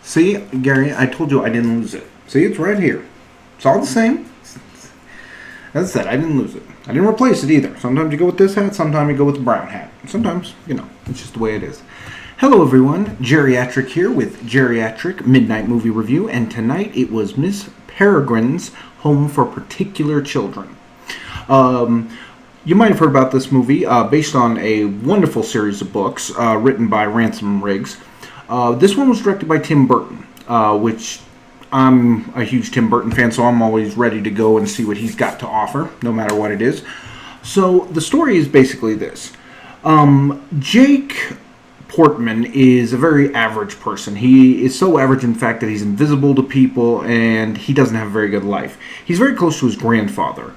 See, Gary, I told you I didn't lose it. See, it's right here. It's all the same. As I said, I didn't lose it. I didn't replace it either. Sometimes you go with this hat, sometimes you go with the brown hat. Sometimes, it's just the way it is. Hello, everyone. Jerryactric here with Jerryactric Midnight Movie Review, and tonight it was Miss Peregrine's Home for Particular Children. You might have heard about this movie based on a wonderful series of books written by Ransom Riggs. This one was directed by Tim Burton, which I'm a huge Tim Burton fan, so I'm always ready to go and see what he's got to offer, no matter what it is. So the story is basically this. Jake Portman is a very average person. He is so average, in fact, that he's invisible to people, and he doesn't have a very good life. He's very close to his grandfather.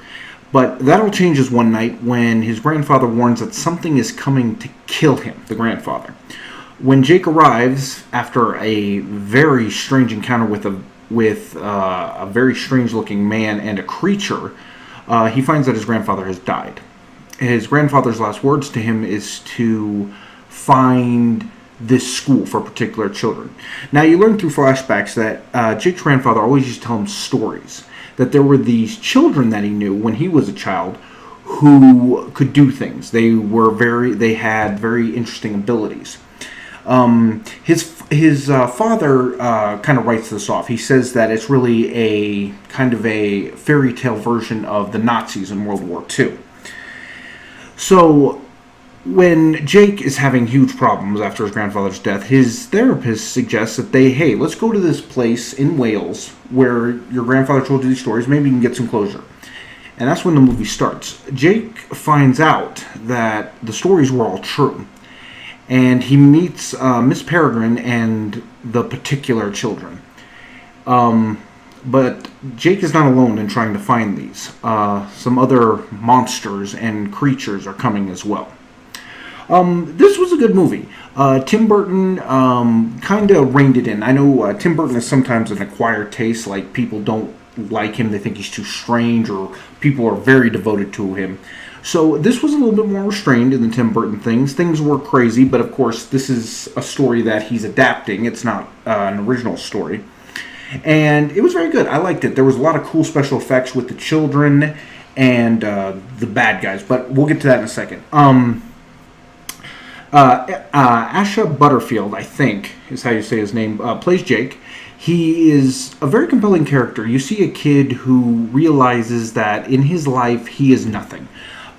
But that all changes one night when his grandfather warns that something is coming to kill him, the grandfather. When Jake arrives after a very strange encounter with a very strange-looking man and a creature, he finds that his grandfather has died. His grandfather's last words to him is to find this school for particular children. Now, you learn through flashbacks that Jake's grandfather always used to tell him stories, that there were these children that he knew when he was a child who could do things. They had very interesting abilities. His father kind of writes this off. He says that it's really a kind of a fairy tale version of the Nazis in World War II. So when Jake is having huge problems after his grandfather's death, his therapist suggests that let's go to this place in Wales where your grandfather told you these stories. Maybe you can get some closure. And that's when the movie starts. Jake finds out that the stories were all true. And he meets Miss Peregrine and the particular children. But Jake is not alone in trying to find these. Some other monsters and creatures are coming as well. This was a good movie. Tim Burton kind of reined it in. I know Tim Burton is sometimes an acquired taste. Like, people don't like him. They think he's too strange, or people are very devoted to him. So this was a little bit more restrained in the Tim Burton things. Things were crazy, but of course this is a story that he's adapting. It's not an original story. And it was very good. I liked it. There was a lot of cool special effects with the children and the bad guys, but we'll get to that in a second. Asha Butterfield, I think, is how you say his name, plays Jake. He is a very compelling character. You see a kid who realizes that in his life he is nothing.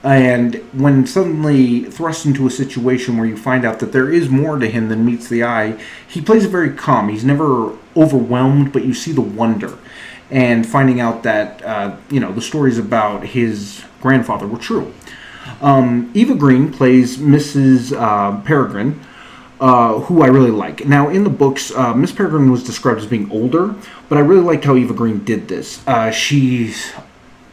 And when suddenly thrust into a situation where you find out that there is more to him than meets the eye, he plays it very calm. He's never overwhelmed, but you see the wonder. And finding out that, the stories about his grandfather were true. Eva Green plays Mrs. Peregrine, who I really like. Now, in the books, Miss Peregrine was described as being older, but I really liked how Eva Green did this.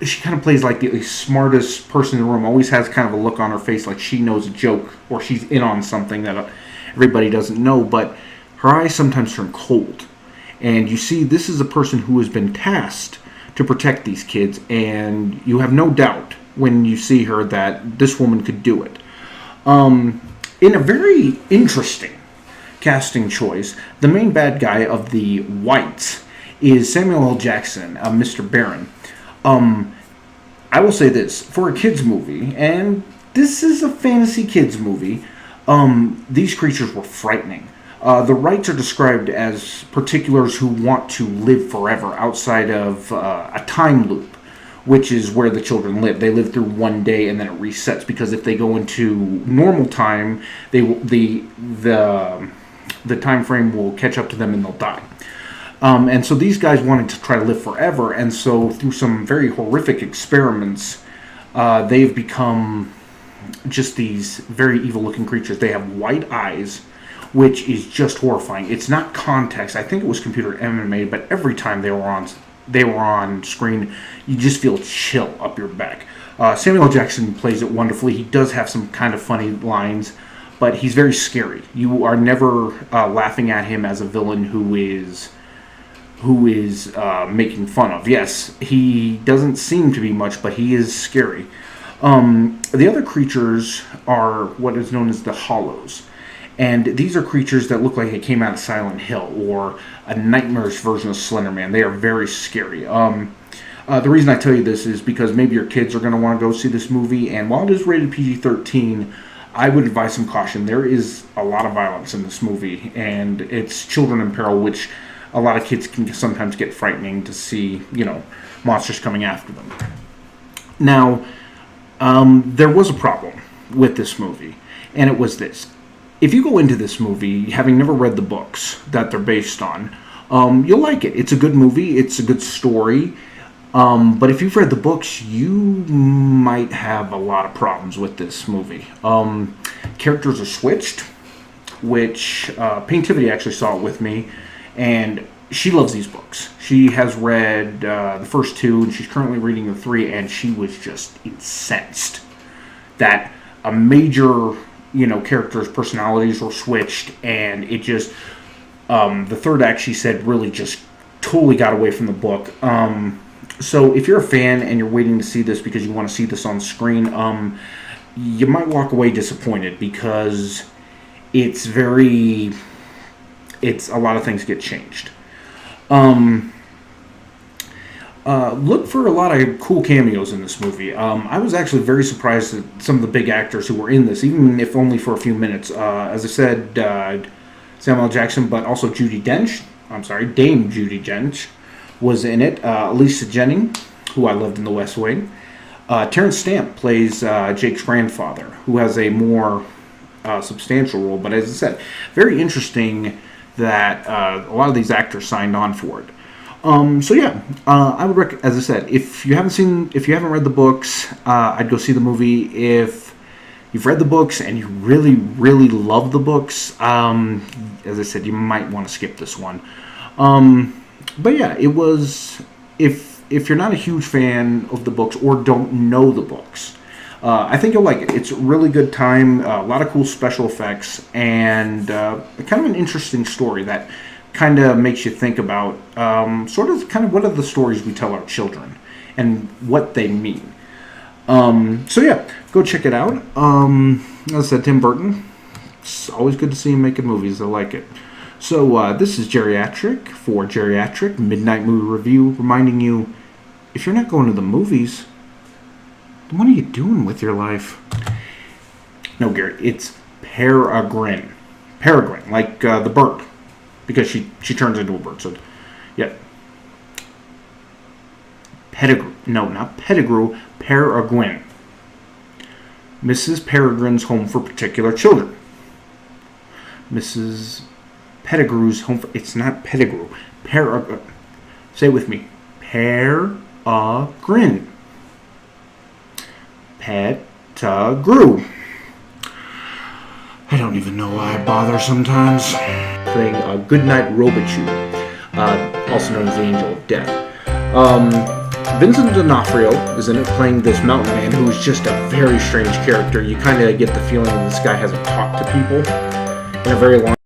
She kind of plays like the smartest person in the room, always has kind of a look on her face like she knows a joke or she's in on something that everybody doesn't know, but her eyes sometimes turn cold. And you see, this is a person who has been tasked to protect these kids, and you have no doubt when you see her that this woman could do it. In a very interesting casting choice, the main bad guy of the Whites is Samuel L. Jackson, Mr. Barron. I will say this, for a kids movie, and this is a fantasy kids movie, these creatures were frightening. The Wrights are described as particulars who want to live forever outside of a time loop, which is where the children live. They live through one day and then it resets, because if they go into normal time, the time frame will catch up to them and they'll die. And so these guys wanted to try to live forever, and so through some very horrific experiments, they've become just these very evil-looking creatures. They have white eyes, which is just horrifying. It's not context. I think it was computer animated, but every time they were on screen, you just feel a chill up your back. Samuel L. Jackson plays it wonderfully. He does have some kind of funny lines, but he's very scary. You are never laughing at him as a villain who is making fun of. Yes, he doesn't seem to be much, but he is scary. The other creatures are what is known as the Hollows. And these are creatures that look like they came out of Silent Hill or a nightmarish version of Slender Man. They are very scary. The reason I tell you this is because maybe your kids are going to want to go see this movie. And while it is rated PG-13, I would advise some caution. There is a lot of violence in this movie. And it's children in peril, which a lot of kids can sometimes get frightening to see, monsters coming after them. Now, there was a problem with this movie. And it was this. If you go into this movie having never read the books that they're based on, you'll like it. It's a good movie. It's a good story. But if you've read the books, you might have a lot of problems with this movie. Characters are switched, which Paintivity actually saw it with me, and she loves these books. She has read the first two, and she's currently reading the three, and she was just incensed that a major characters' personalities were switched, and it just, the third act, she said, really just totally got away from the book. So if you're a fan and you're waiting to see this because you want to see this on screen, you might walk away disappointed because it's a lot of things get changed. Look for a lot of cool cameos in this movie. I was actually very surprised at some of the big actors who were in this, even if only for a few minutes. As I said, Samuel L. Jackson, but also Dame Judi Dench was in it. Lisa Jennings, who I loved in The West Wing. Terrence Stamp plays Jake's grandfather, who has a more substantial role. But as I said, very interesting that a lot of these actors signed on for it. I would as I said, if you haven't read the books, I'd go see the movie. If you've read the books and you really, really love the books, as I said, you might want to skip this one. It was, if you're not a huge fan of the books or don't know the books, I think you'll like it. It's a really good time, a lot of cool special effects, and kind of an interesting story that kind of makes you think about what are the stories we tell our children and what they mean. Go check it out. As I said, Tim Burton, it's always good to see him making movies. I like it. So this is Jerryactric for Jerryactric Midnight Movie Review, reminding you, if you're not going to the movies, then what are you doing with your life? No, Gary, it's Peregrine. Peregrine, like the bird. Because she turns into a bird. So, yeah. Pettigrew. No, not Pettigrew. Peregrine. Mrs. Peregrine's Home for Particular Children. Mrs. Pettigrew's Home for... It's not Pettigrew. Peregrine. Say it with me. Peregrine. Pettigrew. I don't even know why I bother sometimes. Playing Goodnight Robichaux, also known as the Angel of Death. Vincent D'Onofrio is in it playing this mountain man who is just a very strange character. You kind of get the feeling this guy hasn't talked to people in a very long